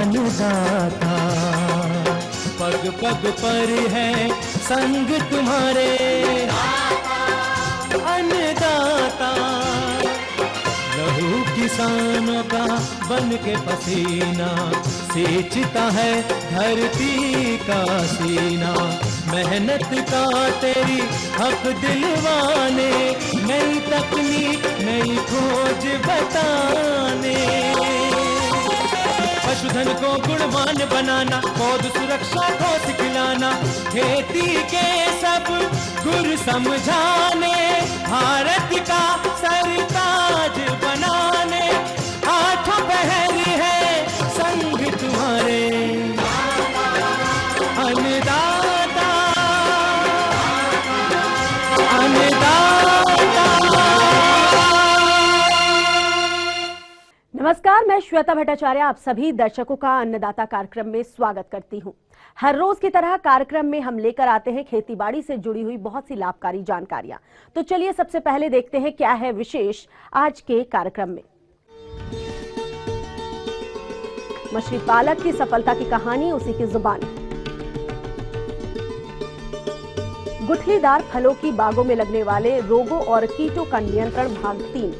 अन्नदाता। पग पग पर है संग तुम्हारे अन्नदाता। लहू किसानों का बन के पसीना सींचता है धरती का सीना। मेहनत का तेरी हक दिलवाने, नई तकनीक नई खोज बताने। पशुधन को गुणवान बनाना, पौध सुरक्षा को सिखलाना, खेती के सब गुर समझाने, भारत का सरताज बनाने। आठों पहर है संग तुम्हारे अन्नदाता अन्नदाता। नमस्कार, मैं श्वेता भट्टाचार्य आप सभी दर्शकों का अन्नदाता कार्यक्रम में स्वागत करती हूं। हर रोज की तरह कार्यक्रम में हम लेकर आते हैं खेतीबाड़ी से जुड़ी हुई बहुत सी लाभकारी जानकारियां। तो चलिए सबसे पहले देखते हैं क्या है विशेष आज के कार्यक्रम में। मछली पालक की सफलता की कहानी उसी की जुबानी। गुठलीदार फलों की बागों में लगने वाले रोगों और कीटों का नियंत्रण भाग 3।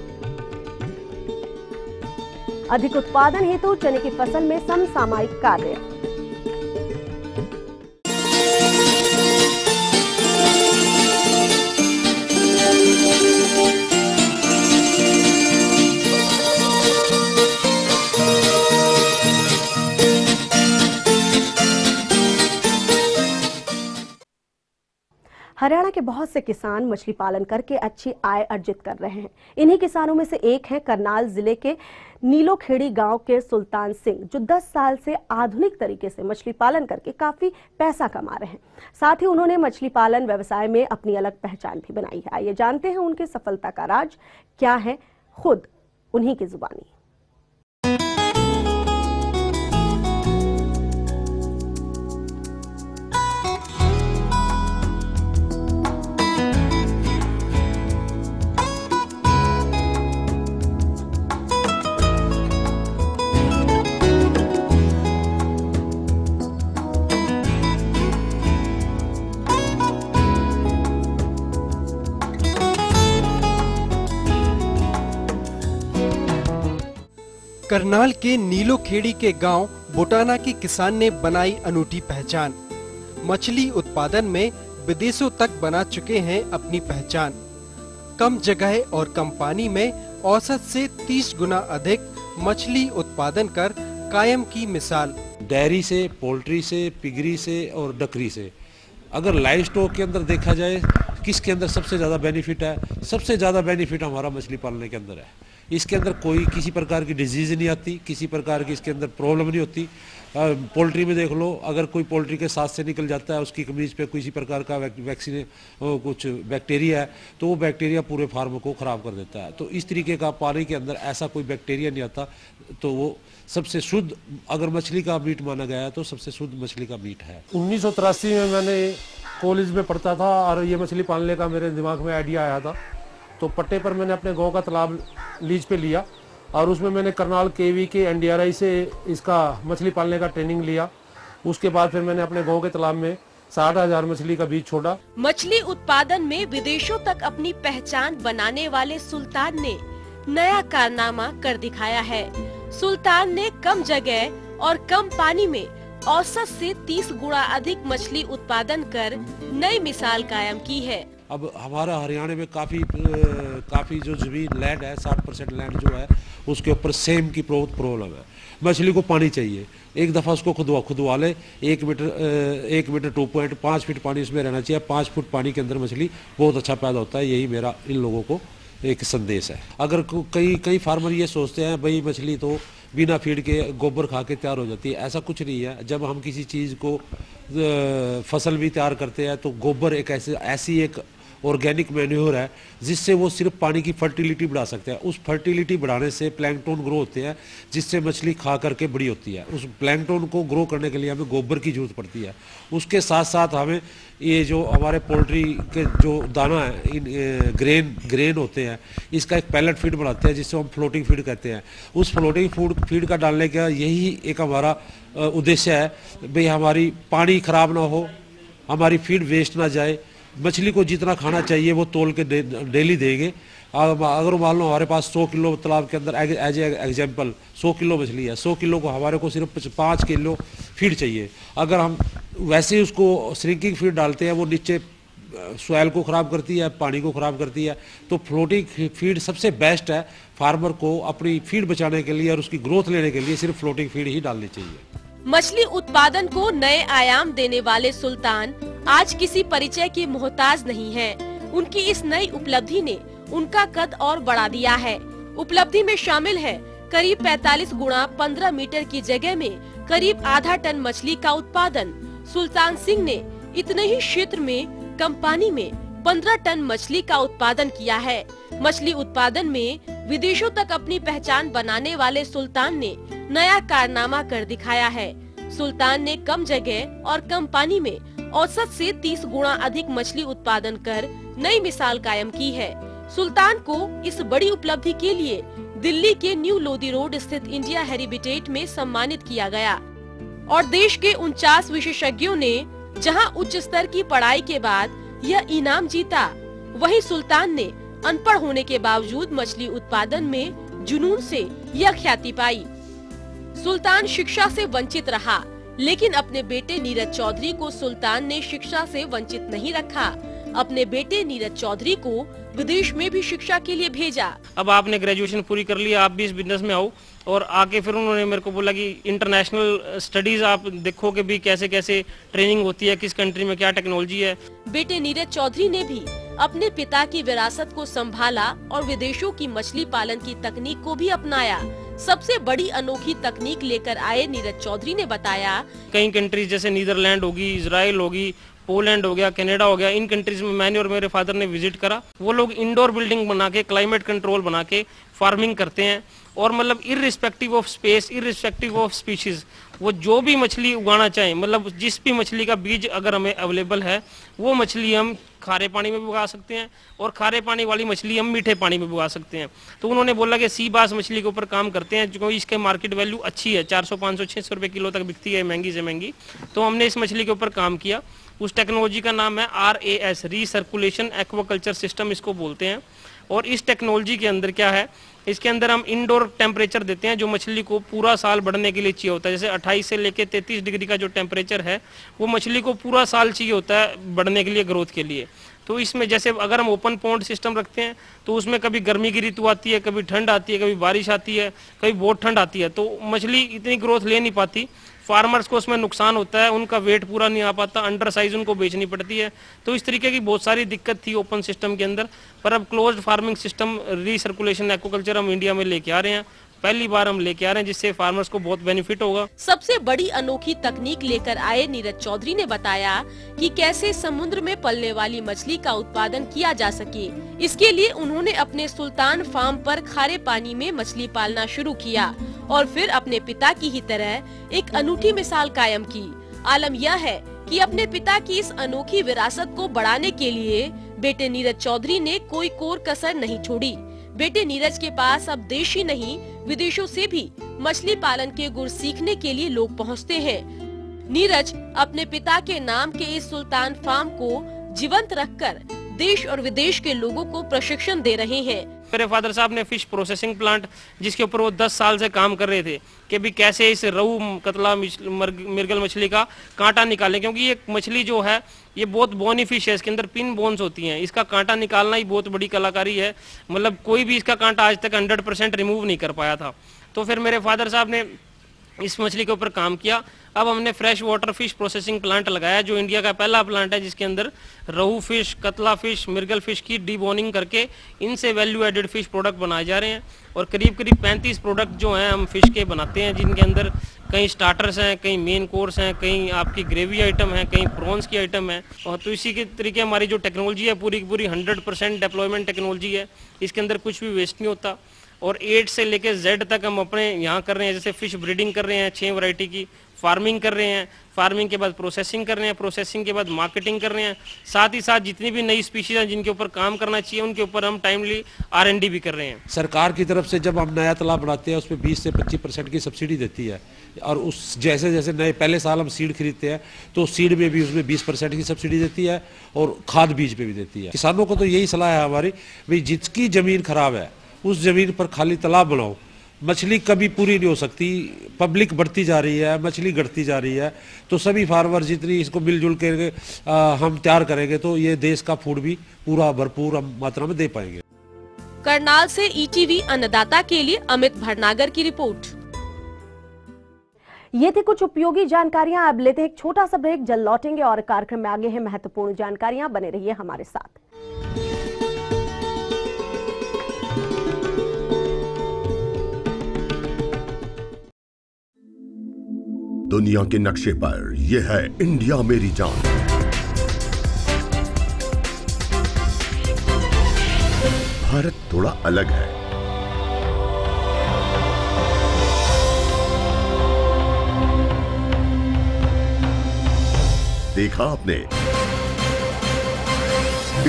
अधिक उत्पादन हेतु चने की फसल में समसामयिक कार्य। हरियाणा के बहुत से किसान मछली पालन करके अच्छी आय अर्जित कर रहे हैं। इन्हीं किसानों में से एक है करनाल जिले के नीलोखेड़ी गांव के सुल्तान सिंह, जो 10 साल से आधुनिक तरीके से मछली पालन करके काफी पैसा कमा रहे हैं। साथ ही उन्होंने मछली पालन व्यवसाय में अपनी अलग पहचान भी बनाई है। आइए जानते हैं उनकी सफलता का राज क्या है, खुद उन्हीं की जुबानी। करनाल के नीलोखेड़ी के गांव बोटाना के किसान ने बनाई अनूठी पहचान। मछली उत्पादन में विदेशों तक बना चुके हैं अपनी पहचान। कम जगह और कम पानी में औसत से 30 गुना अधिक मछली उत्पादन कर कायम की मिसाल। डेयरी से, पोल्ट्री से, पिगरी से और डकरी से अगर लाइव स्टॉक के अंदर देखा जाए किसके अंदर सबसे ज़्यादा बेनिफिट है, सबसे ज़्यादा बेनिफिट हमारा मछली पालने के अंदर है। इसके अंदर कोई किसी प्रकार की डिजीज़ नहीं आती, किसी प्रकार की इसके अंदर प्रॉब्लम नहीं होती। पोल्ट्री में देख लो, अगर कोई पोल्ट्री के साथ से निकल जाता है, उसकी कमीज पे किसी प्रकार का वैक्सीन कुछ बैक्टीरिया है, तो वो बैक्टीरिया पूरे फार्म को ख़राब कर देता है। तो इस तरीके का पानी के अंदर ऐसा कोई बैक्टीरिया नहीं आता, तो वो सबसे शुद्ध अगर मछली का मीट माना गया है तो सबसे शुद्ध मछली का मीट है। 1983 में मैंने कॉलेज में पढ़ता था और ये मछली पालने का मेरे दिमाग में आइडिया आया था। तो पट्टे पर मैंने अपने गांव का तालाब लीज पे लिया और उसमें मैंने करनाल केवी के NDRI से इसका मछली पालने का ट्रेनिंग लिया। उसके बाद फिर मैंने अपने गांव के तालाब में 60,000 मछली का बीज छोड़ा। मछली उत्पादन में विदेशों तक अपनी पहचान बनाने वाले सुल्तान ने नया कारनामा कर दिखाया है। सुल्तान ने कम जगह और कम पानी में औसत से 30 गुना अधिक मछली उत्पादन कर नई मिसाल कायम की है। अब हमारा हरियाणा में काफ़ी जो जमीन लैंड है, 60% लैंड जो है उसके ऊपर सेम की बहुत प्रॉब्लम है। मछली को पानी चाहिए, एक दफ़ा उसको खुदवा ले, 1 मीटर 2.5 फीट पानी उसमें रहना चाहिए। 5 फुट पानी के अंदर मछली बहुत अच्छा पैदा होता है। यही मेरा इन लोगों को एक संदेश है। अगर कई फार्मर ये सोचते हैं भाई मछली तो बिना फीड के गोबर खा के तैयार हो जाती है, ऐसा कुछ नहीं है। जब हम किसी चीज़ को फसल भी तैयार करते हैं तो गोबर एक ऐसी एक ऑर्गेनिक मैन्योर है, जिससे वो सिर्फ पानी की फर्टिलिटी बढ़ा सकते हैं। उस फर्टिलिटी बढ़ाने से प्लैंकटन ग्रो होते हैं, जिससे मछली खा करके बड़ी होती है। उस प्लैंकटन को ग्रो करने के लिए हमें गोबर की जरूरत पड़ती है। उसके साथ साथ हमें ये जो हमारे पोल्ट्री के जो दाना है, ग्रेन होते हैं, इसका एक पैलेट फीड बनाते हैं, जिससे हम फ्लोटिंग फीड कहते हैं। उस फ्लोटिंग फीड का डालने का यही एक हमारा उद्देश्य है भाई हमारी पानी खराब ना हो, हमारी फीड वेस्ट ना जाए, मछली को जितना खाना चाहिए वो तोल के डेली देंगे। अगर मान लो हमारे पास 100 किलो तालाब के अंदर एज एग्जाम्पल 100 किलो मछली है, 100 किलो को हमारे को सिर्फ 5 किलो फीड चाहिए। अगर हम वैसे ही उसको श्रिंकिंग फीड डालते हैं, वो नीचे सॉइल को ख़राब करती है, पानी को ख़राब करती है। तो फ्लोटिंग फीड सबसे बेस्ट है फार्मर को अपनी फीड बचाने के लिए और उसकी ग्रोथ लेने के लिए सिर्फ फ्लोटिंग फीड ही डालनी चाहिए। मछली उत्पादन को नए आयाम देने वाले सुल्तान आज किसी परिचय के मोहताज नहीं हैं। उनकी इस नई उपलब्धि ने उनका कद और बढ़ा दिया है। उपलब्धि में शामिल है करीब 45 गुणा 15 मीटर की जगह में करीब आधा टन मछली का उत्पादन। सुल्तान सिंह ने इतने ही क्षेत्र में कम पानी में 15 टन मछली का उत्पादन किया है। मछली उत्पादन में विदेशों तक अपनी पहचान बनाने वाले सुल्तान ने नया कारनामा कर दिखाया है। सुल्तान ने कम जगह और कम पानी में औसत से 30 गुना अधिक मछली उत्पादन कर नई मिसाल कायम की है। सुल्तान को इस बड़ी उपलब्धि के लिए दिल्ली के न्यू लोधी रोड स्थित इंडिया हेरिटेज में सम्मानित किया गया और देश के 49 विशेषज्ञों ने जहां उच्च स्तर की पढ़ाई के बाद यह इनाम जीता, वहीं सुल्तान ने अनपढ़ होने के बावजूद मछली उत्पादन में जुनून से यह ख्याति पाई। सुल्तान शिक्षा से वंचित रहा, लेकिन अपने बेटे नीरज चौधरी को सुल्तान ने शिक्षा से वंचित नहीं रखा। अपने बेटे नीरज चौधरी को विदेश में भी शिक्षा के लिए भेजा। अब आपने ग्रेजुएशन पूरी कर लिया, आप भी इस बिजनेस में आओ। और आके फिर उन्होंने मेरे को बोला कि इंटरनेशनल स्टडीज आप देखो कि भी कैसे कैसे ट्रेनिंग होती है, किस कंट्री में क्या टेक्नोलॉजी है। बेटे नीरज चौधरी ने भी अपने पिता की विरासत को संभाला और विदेशों की मछली पालन की तकनीक को भी अपनाया। सबसे बड़ी अनोखी तकनीक लेकर आए नीरज चौधरी ने बताया, कई कंट्रीज जैसे नीदरलैंड होगी, इजराइल होगी, पोलैंड हो गया, कनाडा हो गया, इन कंट्रीज में मैंने और मेरे फादर ने विजिट करा। वो लोग इंडोर बिल्डिंग बना के, क्लाइमेट कंट्रोल बना के फार्मिंग करते हैं और मतलब irrespective of space, irrespective of species, वो जो भी मछली उगाना चाहें, मतलब जिस भी मछली का बीज अगर हमें अवेलेबल है, वो मछली हम खारे पानी में भी उगा सकते हैं और खारे पानी वाली मछली हम मीठे पानी में भी उगा सकते हैं। तो उन्होंने बोला कि सी बास मछली के ऊपर काम करते हैं, क्योंकि इसके मार्केट वैल्यू अच्छी है, 400, 500, 600 रुपये किलो तक बिकती है, महंगी से महंगी। तो हमने इस मछली के ऊपर काम किया। उस टेक्नोलॉजी का नाम है RAS, रीसर्कुलेशन एक्वाकल्चर सिस्टम इसको बोलते हैं। और इस टेक्नोलॉजी के अंदर क्या है, इसके अंदर हम इंडोर टेम्परेचर देते हैं जो मछली को पूरा साल बढ़ने के लिए चाहिए होता है। जैसे 28 से लेकर 33 डिग्री का जो टेम्परेचर है, वो मछली को पूरा साल चाहिए होता है बढ़ने के लिए, ग्रोथ के लिए। तो इसमें जैसे अगर हम ओपन पॉन्ड सिस्टम रखते हैं तो उसमें कभी गर्मी की ऋतु आती है, कभी ठंड आती है, कभी बारिश आती है, कभी बहुत ठंड आती है, तो मछली इतनी ग्रोथ ले नहीं पाती। फार्मर्स को उसमें नुकसान होता है, उनका वेट पूरा नहीं आ पाता, अंडर साइज उनको बेचनी पड़ती है। तो इस तरीके की बहुत सारी दिक्कत थी ओपन सिस्टम के अंदर। पर अब closed farming system, recirculation aquaculture हम इंडिया में लेके आ रहे हैं, पहली बार हम लेके आ रहे हैं, जिससे फार्मर्स को बहुत बेनिफिट होगा। सबसे बड़ी अनोखी तकनीक लेकर आए नीरज चौधरी ने बताया कि कैसे समुद्र में पलने वाली मछली का उत्पादन किया जा सके। इसके लिए उन्होंने अपने सुल्तान फार्म पर खारे पानी में मछली पालना शुरू किया और फिर अपने पिता की ही तरह एक अनूठी मिसाल कायम की। आलम यह है कि अपने पिता की इस अनोखी विरासत को बढ़ाने के लिए बेटे नीरज चौधरी ने कोई कोर कसर नहीं छोड़ी। बेटे नीरज के पास अब देश ही नहीं, विदेशों से भी मछली पालन के गुर सीखने के लिए लोग पहुंचते हैं। नीरज अपने पिता के नाम के इस सुल्तान फार्म को जीवंत रखकर देश और विदेश के लोगों को प्रशिक्षण दे रहे हैं। मेरे फादर साहब ने फिश प्रोसेसिंग प्लांट, जिसके ऊपर वो 10 साल से काम कर रहे थे कि भी कैसे इस रहू, कतला, मिर्गल मछली का कांटा निकालें, क्योंकि ये मछली जो है ये बहुत बोनी फिश है, इसके अंदर पिन बोन्स होती हैं, इसका कांटा निकालना ही बहुत बड़ी कलाकारी है। मतलब कोई भी इसका कांटा आज तक 100% रिमूव नहीं कर पाया था। तो फिर मेरे फादर साहब ने इस मछली के ऊपर काम किया अब हमने fresh water fish processing plant लगाया, जो इंडिया का पहला प्लांट है जिसके अंदर रोहू फिश, कतला फिश, मिर्गल फिश की डीबोनिंग करके इनसे वैल्यू एडेड फिश प्रोडक्ट बनाए जा रहे हैं। और करीब करीब 35 प्रोडक्ट जो हैं हम फिश के बनाते हैं, जिनके अंदर कई स्टार्टर्स हैं, कई मेन कोर्स हैं, कई आपकी ग्रेवी आइटम हैं, कई प्रॉन्स की आइटम है। और तो इसी के तरीके हमारी जो टेक्नोलॉजी है पूरी की पूरी 100% डिप्लॉयमेंट टेक्नोलॉजी है। इसके अंदर कुछ भी वेस्ट नहीं होता। और A से लेकर Z तक हम अपने यहाँ कर रहे हैं। जैसे फिश ब्रीडिंग कर रहे हैं 6 वैरायटी की, फार्मिंग कर रहे हैं, फार्मिंग के बाद प्रोसेसिंग कर रहे हैं, प्रोसेसिंग के बाद मार्केटिंग कर रहे हैं। साथ ही साथ जितनी भी नई स्पीशीज हैं जिनके ऊपर काम करना चाहिए उनके ऊपर हम टाइमली R&D भी कर रहे हैं। सरकार की तरफ से जब हम नया तालाब बनाते हैं उसमें 20 से 25% की सब्सिडी देती है। और उस जैसे जैसे नए पहले साल हम सीड खरीदते हैं तो सीड में भी उसमें 20% की सब्सिडी देती है और खाद बीज पे भी देती है। किसानों को तो यही सलाह है हमारी, भाई जिसकी ज़मीन खराब है उस ज़मीन पर खाली तालाब बनाओ। मछली कभी पूरी नहीं हो सकती, पब्लिक बढ़ती जा रही है, मछली घटती जा रही है, तो सभी फार्मर जितनी इसको मिलजुल के हम तैयार करेंगे तो ये देश का फूड भी पूरा भरपूर मात्रा में दे पाएंगे। करनाल से ETV अन्नदाता के लिए अमित भटनागर की रिपोर्ट। ये थी कुछ उपयोगी जानकारियां। अब लेते हैं एक छोटा सा ब्रेक, जल्द लौटेंगे और कार्यक्रम में आगे हैं महत्वपूर्ण जानकारियां। बने रहिए हमारे साथ। दुनिया के नक्शे पर यह है इंडिया मेरी जान। भारत थोड़ा अलग है। देखा आपने,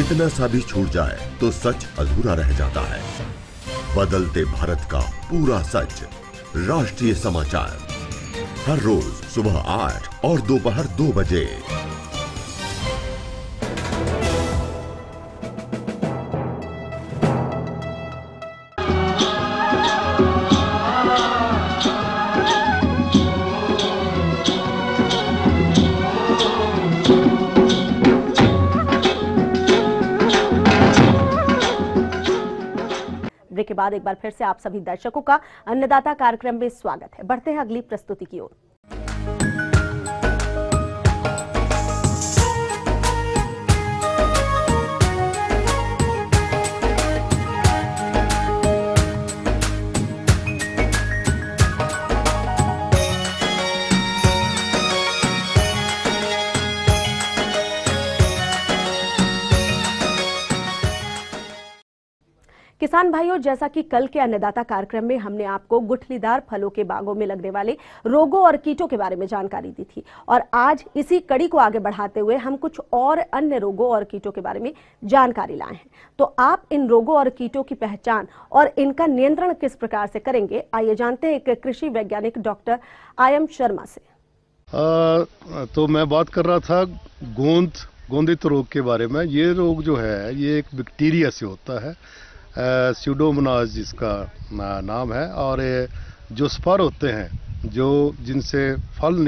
इतना सा भी छूट जाए तो सच अधूरा रह जाता है। बदलते भारत का पूरा सच। राष्ट्रीय समाचार हर रोज सुबह 8 और दोपहर 2 बजे। ब्रेक के बाद एक बार फिर से आप सभी दर्शकों का अन्नदाता कार्यक्रम में स्वागत है। बढ़ते हैं अगली प्रस्तुति की ओर। किसान भाइयों, जैसा कि कल के अन्नदाता कार्यक्रम में हमने आपको गुठलीदार फलों के बागों में लगने वाले रोगों और कीटों के बारे में जानकारी दी थी, और आज इसी कड़ी को आगे बढ़ाते हुए हम कुछ और अन्य रोगों और कीटों के बारे में जानकारी लाए हैं। तो आप इन रोगों और कीटों की पहचान और इनका नियंत्रण किस प्रकार से करेंगे, आइए जानते हैं एक कृषि वैज्ञानिक डॉक्टर IM शर्मा से। तो मैं बात कर रहा था गोंदित रोग के बारे में। ये रोग जो है ये एक बैक्टीरिया से होता है, स्यूडोमोनास जिसका नाम है। और जो स्पर होते हैं जिनसे फल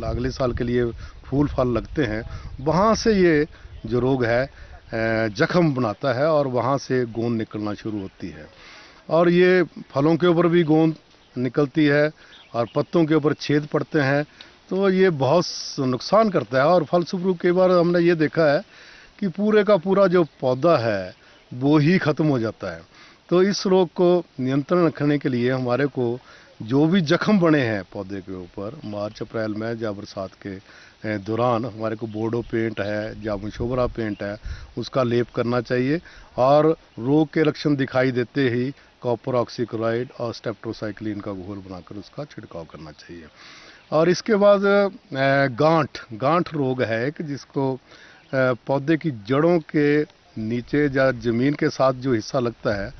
अगले साल के लिए फूल फल लगते हैं, वहाँ से ये जो रोग है जख्म बनाता है और वहाँ से गोंद निकलना शुरू होती है। और ये फलों के ऊपर भी गोंद निकलती है और पत्तों के ऊपर छेद पड़ते हैं, तो ये बहुत नुकसान करता है। और फलस्वरूप कई बार हमने ये देखा है कि पूरे का पूरा जो पौधा है वो ही ख़त्म हो जाता है। तो इस रोग को नियंत्रण रखने के लिए हमारे को जो भी जख्म बने हैं पौधे के ऊपर मार्च अप्रैल में या बरसात के दौरान, हमारे को बोर्डो पेंट है या मुशोबरा पेंट है उसका लेप करना चाहिए। और रोग के लक्षण दिखाई देते ही कॉपर ऑक्सीक्लोराइड और स्टेप्टोसाइक्लिन का घोल बनाकर उसका छिड़काव करना चाहिए। और इसके बाद गांठ रोग है एक, जिसको पौधे की जड़ों के नीचे या ज़मीन के साथ जो हिस्सा लगता है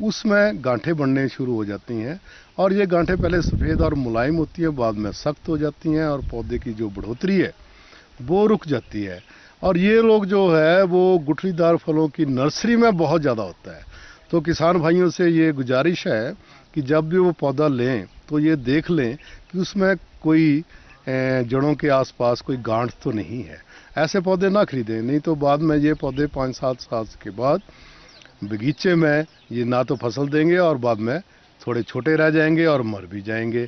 उसमें गांठें बनने शुरू हो जाती हैं। और ये गांठें पहले सफ़ेद और मुलायम होती हैं, बाद में सख्त हो जाती हैं और पौधे की जो बढ़ोतरी है वो रुक जाती है। और ये रोग जो है वो गुठलीदार फलों की नर्सरी में बहुत ज़्यादा होता है। तो किसान भाइयों से ये गुजारिश है कि जब भी वो पौधा लें तो ये देख लें कि उसमें कोई जड़ों के आसपास कोई गांठ तो नहीं है। ऐसे पौधे ना खरीदें, नहीं तो बाद में ये पौधे 5-7 साल के बाद बगीचे में ये ना तो फसल देंगे और बाद में थोड़े छोटे रह जाएंगे और मर भी जाएंगे।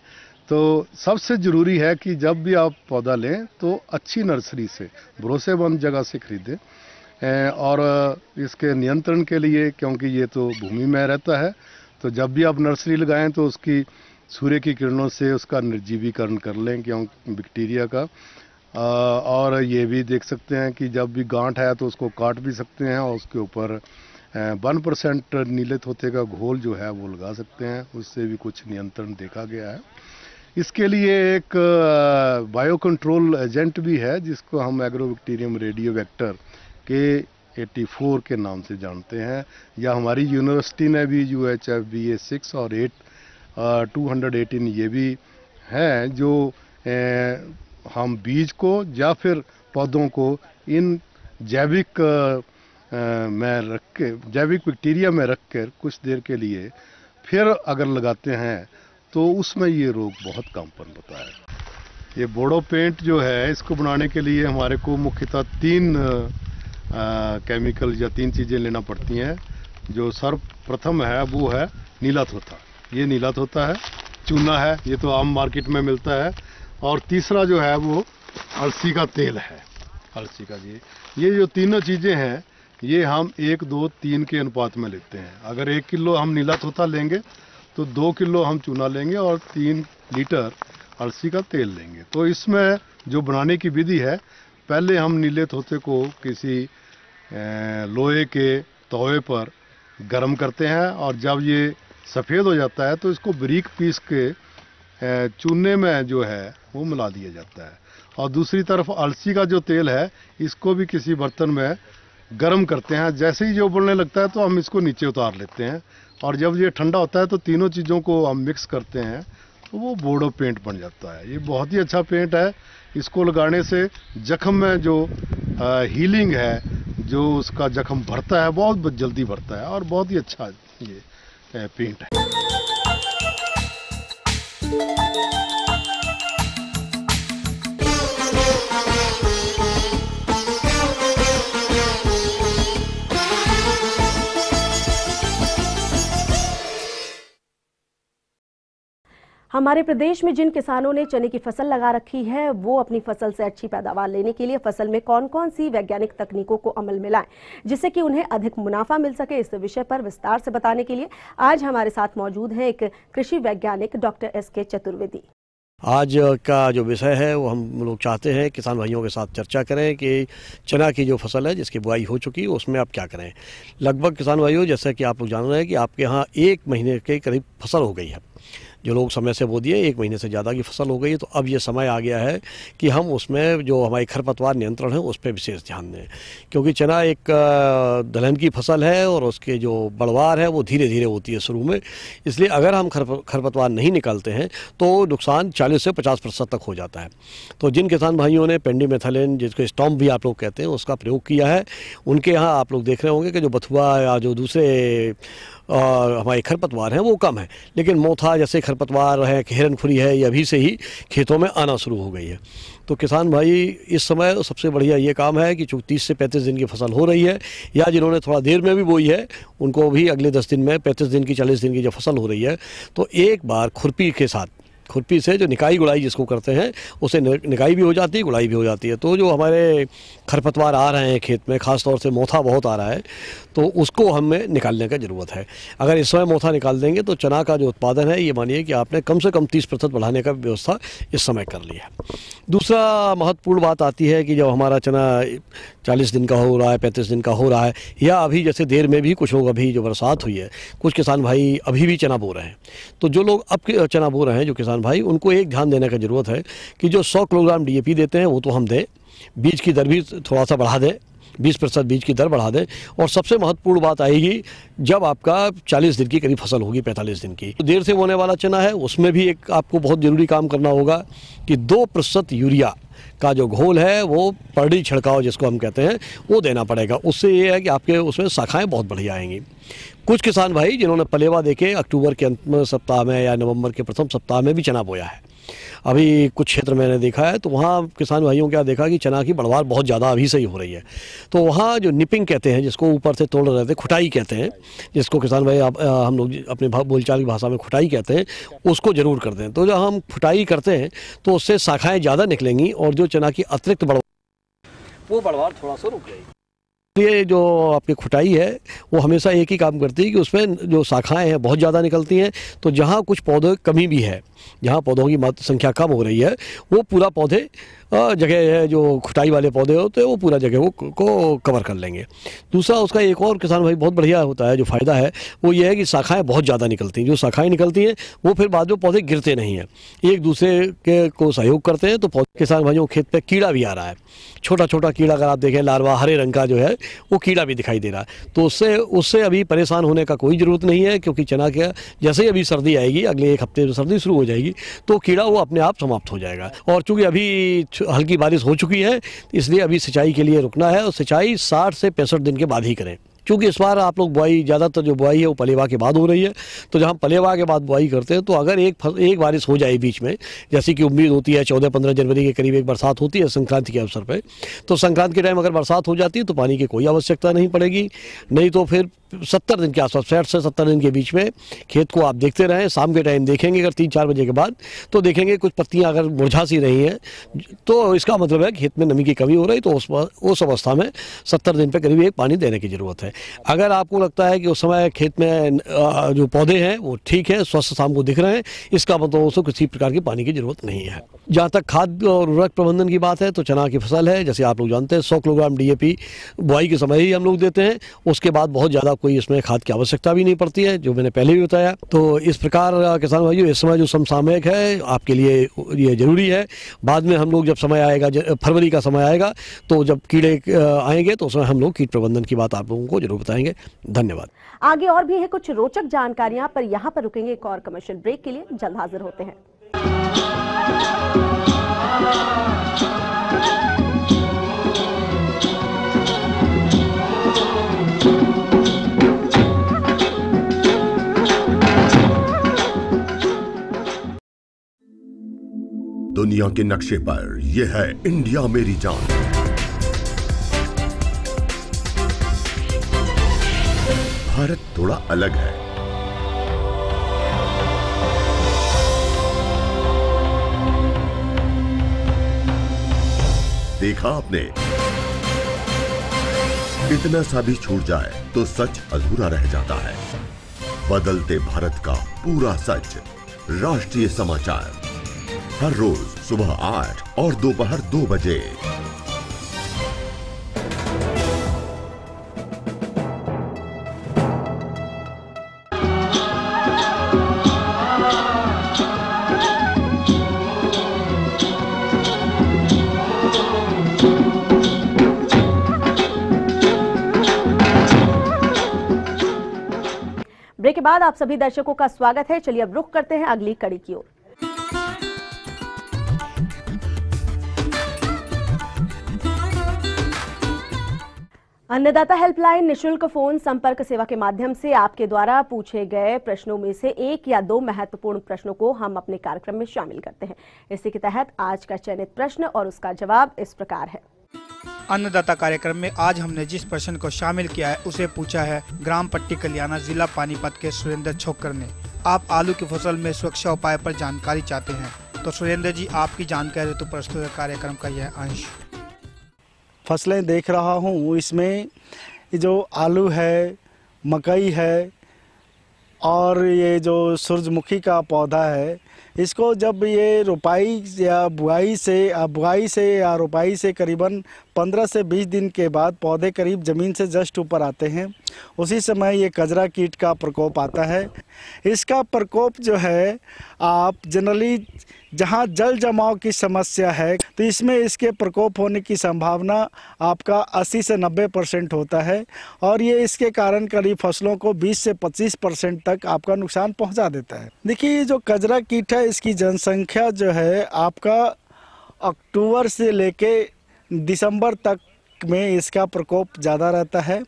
तो सबसे ज़रूरी है कि जब भी आप पौधा लें तो अच्छी नर्सरी से, भरोसेमंद जगह से खरीदें। और इसके नियंत्रण के लिए, क्योंकि ये तो भूमि में रहता है, तो जब भी आप नर्सरी लगाएं तो उसकी सूर्य की किरणों से उसका निर्जीवीकरण कर लें, क्योंकि बैक्टीरिया का। और ये भी देख सकते हैं कि जब भी गांठ है तो उसको काट भी सकते हैं और उसके ऊपर 1% नीले तोते का घोल जो है वो लगा सकते हैं, उससे भी कुछ नियंत्रण देखा गया है। इसके लिए एक बायो कंट्रोल एजेंट भी है जिसको हम एग्रोबैक्टीरियम रेडियो वेक्टर K84 के नाम से जानते हैं, या हमारी यूनिवर्सिटी ने भी UHF BA6 और 218 ये भी हैं जो हम बीज को या फिर पौधों को इन जैविक में रख के, जैविक बैक्टीरिया में रख कर कुछ देर के लिए फिर अगर लगाते हैं तो उसमें ये रोग बहुत कम पनपता है। ये बोडो पेंट जो है, इसको बनाने के लिए हमारे को मुख्यतः 3 केमिकल या 3 चीज़ें लेना पड़ती हैं। जो सर्वप्रथम है वो है नीला तोता, ये नीला तोता है। चूना है, ये तो आम मार्केट में मिलता है। और तीसरा जो है वो अलसी का तेल है, अलसी का जी। ये जो तीनों चीज़ें हैं ये हम 1, 2, 3 के अनुपात में लेते हैं। अगर 1 किलो हम नीला तोता लेंगे तो 2 किलो हम चूना लेंगे और 3 लीटर अलसी का तेल लेंगे। तो इसमें जो बनाने की विधि है, पहले हम नीले तोते को किसी लोहे के तवे पर गर्म करते हैं और जब ये सफ़ेद हो जाता है तो इसको बारीक पीस के चूने में जो है वो मिला दिया जाता है। और दूसरी तरफ अलसी का जो तेल है, इसको भी किसी बर्तन में गर्म करते हैं। जैसे ही जो उबलने लगता है तो हम इसको नीचे उतार लेते हैं और जब ये ठंडा होता है तो तीनों चीज़ों को हम मिक्स करते हैं तो वो बोडो पेंट बन जाता है। ये बहुत ही अच्छा पेंट है। इसको लगाने से जख्म में जो हीलिंग है, जो उसका जख्म भरता है, बहुत जल्दी भरता है और बहुत ही अच्छा ये पेंट है। हमारे प्रदेश में जिन किसानों ने चने की फसल लगा रखी है, वो अपनी फसल से अच्छी पैदावार लेने के लिए फसल में कौन कौन सी वैज्ञानिक तकनीकों को अमल में लाएं, जिससे कि उन्हें अधिक मुनाफा मिल सके। इस विषय पर विस्तार से बताने के लिए आज हमारे साथ मौजूद हैं एक कृषि वैज्ञानिक डॉक्टर SK चतुर्वेदी। आज का जो विषय है वो हम लोग चाहते हैं किसान भाइयों के साथ चर्चा करें कि चना की जो फसल है जिसकी बुआई हो चुकी है उसमें आप क्या करें। लगभग किसान भाइयों, जैसा कि आप लोग जान रहे हैं कि आपके यहाँ 1 महीने के करीब फसल हो गई है। जो लोग समय से बो दिए 1 महीने से ज़्यादा की फसल हो गई है, तो अब ये समय आ गया है कि हम उसमें जो हमारी खरपतवार नियंत्रण है उस पर विशेष ध्यान दें, क्योंकि चना एक दलहन की फसल है और उसके जो बढ़वार है वो धीरे धीरे होती है शुरू में। इसलिए अगर हम खरपतवार नहीं निकालते हैं तो नुकसान 40 से 50% तक हो जाता है। तो जिन किसान भाइयों ने पेंडीमेथलिन, जिसको स्टॉम्प भी आप लोग कहते हैं, उसका प्रयोग किया है, उनके यहाँ आप लोग देख रहे होंगे कि जो बथुआ या जो दूसरे हमारे खरपतवार हैं वो कम है, लेकिन मोथा जैसे खरपतवार है, हिरनखुरी है, ये अभी से ही खेतों में आना शुरू हो गई है। तो किसान भाई इस समय सबसे बढ़िया ये काम है कि जो 30 से 35 दिन की फसल हो रही है, या जिन्होंने थोड़ा देर में भी बोई है उनको भी अगले 10 दिन में 35 दिन की 40 दिन की जो फसल हो रही है, तो एक बार खुरपी के साथ, खुरपी से जो निकाई गुड़ाई जिसको करते हैं, उसे निकाई भी हो जाती है, गुड़ाई भी हो जाती है। तो जो हमारे खरपतवार आ रहे हैं खेत में, ख़ास तौर से मोथा बहुत आ रहा है, तो उसको हमें निकालने का ज़रूरत है। अगर इस समय मोथा निकाल देंगे तो चना का जो उत्पादन है, ये मानिए कि आपने कम से कम 30% बढ़ाने का व्यवस्था इस समय कर ली है। दूसरा महत्वपूर्ण बात आती है कि जब हमारा चना 40 दिन का हो रहा है, 35 दिन का हो रहा है, या अभी जैसे देर में भी कुछ लोग, अभी जो बरसात हुई है, कुछ किसान भाई अभी भी चना बो रहे हैं। तो जो लोग अब चना बो रहे हैं, जो किसान भाई, उनको एक ध्यान देने की ज़रूरत है कि जो 100 किलोग्राम DAP देते हैं वो तो हम दें, बीज की दर भी थोड़ा सा बढ़ा दें, 20% बीज की दर बढ़ा दें। और सबसे महत्वपूर्ण बात आएगी जब आपका 40 दिन की करीब फसल होगी, 45 दिन की, तो देर से बोने वाला चना है, उसमें भी एक आपको बहुत ज़रूरी काम करना होगा कि 2% यूरिया का जो घोल है वो पड़ी छिड़काव जिसको हम कहते हैं वो देना पड़ेगा। उससे ये है कि आपके उसमें शाखाएँ बहुत बढ़िया आएंगी। कुछ किसान भाई जिन्होंने पलेवा देके अक्टूबर के अंतिम सप्ताह में या नवंबर के प्रथम सप्ताह में भी चना बोया है, अभी कुछ क्षेत्र मैंने देखा है तो वहाँ किसान भाइयों क्या देखा कि चना की बढ़वार बहुत ज़्यादा अभी से ही हो रही है। तो वहाँ जो निपिंग कहते हैं, जिसको ऊपर से तोड़ रहे थे, खुटाई कहते हैं, जिसको किसान भाई हम लोग अपने बोलचाल की भाषा में खुटाई कहते हैं, उसको ज़रूर करते हैं। तो जब हम खुटाई करते हैं तो उससे शाखाएँ ज़्यादा निकलेंगी और जो चना की अतिरिक्त वो बढ़वार थोड़ा सा रुक जाएगी। ये जो आपकी खुटाई है वो हमेशा एक ही काम करती है कि उसमें जो शाखाएं हैं बहुत ज़्यादा निकलती हैं। तो जहाँ कुछ पौधे कमी भी है, जहाँ पौधों की संख्या कम हो रही है, वो पूरा पौधे जगह है जो खुटाई वाले पौधे होते हैं वो पूरा जगह को कवर कर लेंगे। दूसरा उसका एक और किसान भाई बहुत बढ़िया होता है, जो फ़ायदा है वो ये है कि शाखाएं बहुत ज़्यादा निकलती हैं। जो शाखाएं निकलती हैं वो फिर बाद में पौधे गिरते नहीं हैं, एक दूसरे के को सहयोग करते हैं। तो किसान भाइयों खेत पे कीड़ा भी आ रहा है, छोटा छोटा कीड़ा, अगर आप देखें लार्वा हरे रंग का जो है वो कीड़ा भी दिखाई दे रहा है। तो उससे अभी परेशान होने का कोई ज़रूरत नहीं है, क्योंकि चना के जैसे ही अभी सर्दी आएगी, अगले एक हफ्ते में सर्दी शुरू हो जाएगी, तो कीड़ा वो अपने आप समाप्त हो जाएगा। और चूँकि अभी हल्की बारिश हो चुकी है इसलिए अभी सिंचाई के लिए रुकना है, और सिंचाई 60 से 65 दिन के बाद ही करें। क्योंकि इस बार आप लोग बुआई, ज़्यादातर जो बुआई है वो पलेवा के बाद हो रही है। तो जहाँ पलेवा के बाद बुआई करते हैं तो अगर एक बारिश हो जाए बीच में, जैसी कि उम्मीद होती है 14-15 जनवरी के करीब एक बरसात होती है संक्रांति के अवसर पे, तो संक्रांति के टाइम अगर बरसात हो जाती है तो पानी की कोई आवश्यकता नहीं पड़ेगी। नहीं तो फिर 70 दिन के आसपास, 60 से 70 दिन के बीच में खेत को आप देखते रहें। शाम के टाइम देखेंगे अगर 3-4 बजे के बाद, तो देखेंगे कुछ पत्तियां अगर मुरझा सी रही हैं तो इसका मतलब है खेत में नमी की कमी हो रही। तो उस अवस्था में 70 दिन पे करीब एक पानी देने की ज़रूरत है। अगर आपको लगता है कि उस समय खेत में जो पौधे हैं वो ठीक है, स्वस्थ शाम को दिख रहे हैं, इसका मतलब उसको किसी प्रकार की पानी की ज़रूरत नहीं है। जहाँ तक खाद और उर्वरक प्रबंधन की बात है तो चना की फसल है, जैसे आप लोग जानते हैं 100 किलोग्राम DAP बुआई के समय ही हम लोग देते हैं। उसके बाद बहुत ज़्यादा कोई इसमें खाद की आवश्यकता भी नहीं पड़ती है, जो मैंने पहले भी बताया। तो इस प्रकार किसान भाइयों, इस समय जो समसामयिक है आपके लिए ये जरूरी है। बाद में हम लोग जब समय आएगा, फरवरी का समय आएगा, तो जब कीड़े आएंगे तो उसमें हम लोग कीट प्रबंधन की बात आप लोगों को जरूर बताएंगे। धन्यवाद। आगे और भी है कुछ रोचक जानकारियां, पर यहाँ पर रुकेंगे एक और कमर्शियल ब्रेक के लिए। जल्द हाजिर होते हैं। दुनिया के नक्शे पर यह है इंडिया मेरी जान। भारत थोड़ा अलग है। देखा आपने, इतना सा भी छूट जाए तो सच अधूरा रह जाता है। बदलते भारत का पूरा सच। राष्ट्रीय समाचार हर रोज सुबह 8 और दोपहर 2 बजे। ब्रेक के बाद आप सभी दर्शकों का स्वागत है। चलिए अब रुख करते हैं अगली कड़ी की ओर। अन्नदाता हेल्पलाइन निशुल्क फोन संपर्क सेवा के माध्यम से आपके द्वारा पूछे गए प्रश्नों में से 1 या 2 महत्वपूर्ण प्रश्नों को हम अपने कार्यक्रम में शामिल करते हैं। इसी के तहत आज का चयनित प्रश्न और उसका जवाब इस प्रकार है। अन्नदाता कार्यक्रम में आज हमने जिस प्रश्न को शामिल किया है उसे पूछा है ग्राम पट्टी कल्याणा, जिला पानीपत के सुरेंद्र छोकर ने। आप आलू की फसल में सुरक्षा उपाय पर जानकारी चाहते हैं तो सुरेंद्र जी, आपकी जानकारी तो प्रस्तुत है कार्यक्रम का यह अंश। फसलें देख रहा हूँ, इसमें जो आलू है, मकई है और ये जो सूरजमुखी का पौधा है, इसको जब ये रोपाई या बुआई से करीबन 15 से 20 दिन के बाद पौधे करीब ज़मीन से जस्ट ऊपर आते हैं, उसी समय ये कजरा कीट का प्रकोप आता है। इसका प्रकोप जो है, आप जनरली जहाँ जल जमाव की समस्या है तो इसमें इसके प्रकोप होने की संभावना आपका 80 से 90% होता है, और ये इसके कारण करीब फसलों को 20 से 25% तक आपका नुकसान पहुंचा देता है। देखिए, ये जो कजरा कीट है, इसकी जनसंख्या जो है आपका अक्टूबर से लेके दिसंबर तक में इसका प्रकोप ज़्यादा रहता है।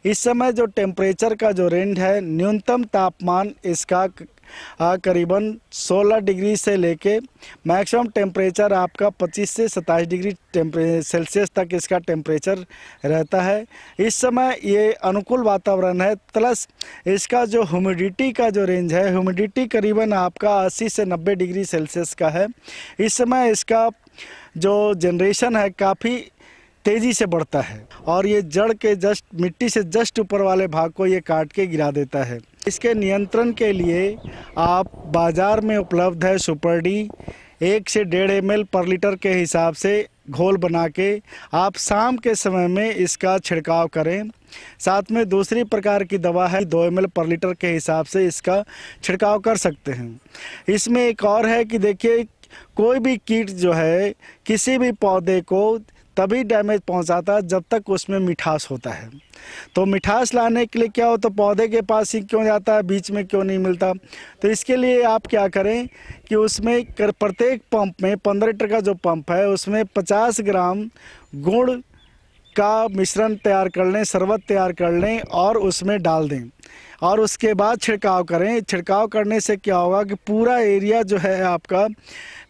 इस समय जो टेम्परेचर का जो रेंज है, न्यूनतम तापमान इसका करीबन 16 डिग्री से लेके मैक्सिमम टेम्परेचर आपका 25 से 27 डिग्री सेल्सियस तक इसका टेम्परेचर रहता है। इस समय ये अनुकूल वातावरण है, प्लस इसका जो ह्यूमिडिटी का जो रेंज है, ह्यूमिडिटी करीबन आपका 80 से 90 डिग्री सेल्सियस का है। इस समय इसका जो जनरेशन है काफ़ी तेज़ी से बढ़ता है और ये जड़ के जस्ट मिट्टी से जस्ट ऊपर वाले भाग को ये काट के गिरा देता है। इसके नियंत्रण के लिए आप बाज़ार में उपलब्ध है सुपर डी 1 से 1.5 ml पर लीटर के हिसाब से घोल बना के आप शाम के समय में इसका छिड़काव करें। साथ में दूसरी प्रकार की दवा है 2 ml पर लीटर के हिसाब से इसका छिड़काव कर सकते हैं। इसमें एक और है कि देखिए, कोई भी कीट जो है किसी भी पौधे को तभी डैमेज पहुंचाता है जब तक उसमें मिठास होता है। तो मिठास लाने के लिए क्या हो, तो पौधे के पास ही क्यों जाता है, बीच में क्यों नहीं मिलता। तो इसके लिए आप क्या करें कि उसमें प्रत्येक पंप में 15 लीटर का जो पंप है उसमें 50 ग्राम गुड़ का मिश्रण तैयार कर लें, शरबत तैयार कर लें और उसमें डाल दें और उसके बाद छिड़काव करें। छिड़काव करने से क्या होगा कि पूरा एरिया जो है आपका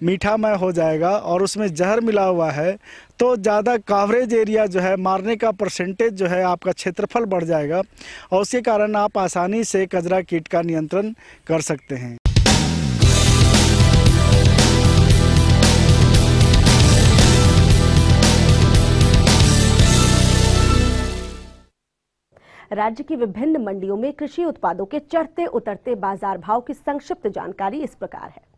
मीठामय हो जाएगा और उसमें जहर मिला हुआ है तो ज़्यादा कवरेज एरिया जो है, मारने का परसेंटेज जो है आपका क्षेत्रफल बढ़ जाएगा और उसके कारण आप आसानी से कजरा कीट का नियंत्रण कर सकते हैं। राज्य की विभिन्न मंडियों में कृषि उत्पादों के चढ़ते उतरते बाजार भाव की संक्षिप्त जानकारी इस प्रकार है।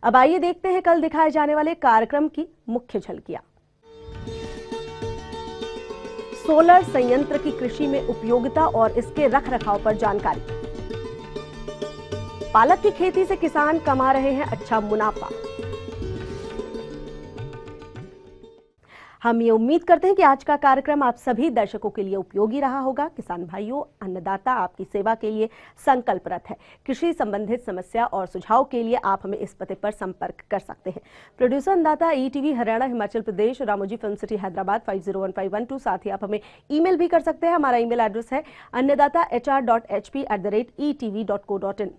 अब आइए देखते हैं कल दिखाए जाने वाले कार्यक्रम की मुख्य झलकियां। सोलर संयंत्र की कृषि में उपयोगिता और इसके रखरखाव पर जानकारी। पालक की खेती से किसान कमा रहे हैं अच्छा मुनाफा। हम ये उम्मीद करते हैं कि आज का कार्यक्रम आप सभी दर्शकों के लिए उपयोगी रहा होगा। किसान भाइयों, अन्नदाता आपकी सेवा के लिए संकल्परत है। कृषि संबंधित समस्या और सुझाव के लिए आप हमें इस पते पर संपर्क कर सकते हैं। प्रोड्यूसर अन्नदाता ETV Haryana Himachal Pradesh, Ramoji film city Hyderabad 501512। साथ ही आप हमें ईमेल भी कर सकते हैं। हमारा ईमेल एड्रेस है annadaata.hr.hp@etv.co.in।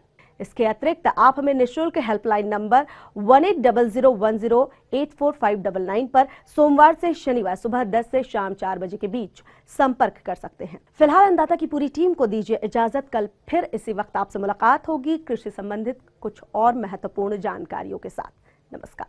इसके अतिरिक्त आप हमें निःशुल्क हेल्पलाइन नंबर 1800108459 पर सोमवार से शनिवार सुबह 10 से शाम 4 बजे के बीच संपर्क कर सकते हैं। फिलहाल अन्नदाता की पूरी टीम को दीजिए इजाजत। कल फिर इसी वक्त आपसे मुलाकात होगी कृषि संबंधित कुछ और महत्वपूर्ण जानकारियों के साथ। नमस्कार।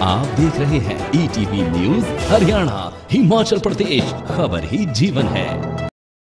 आप देख रहे हैं ETV न्यूज हरियाणा, हिमाचल प्रदेश, खबर ही जीवन है।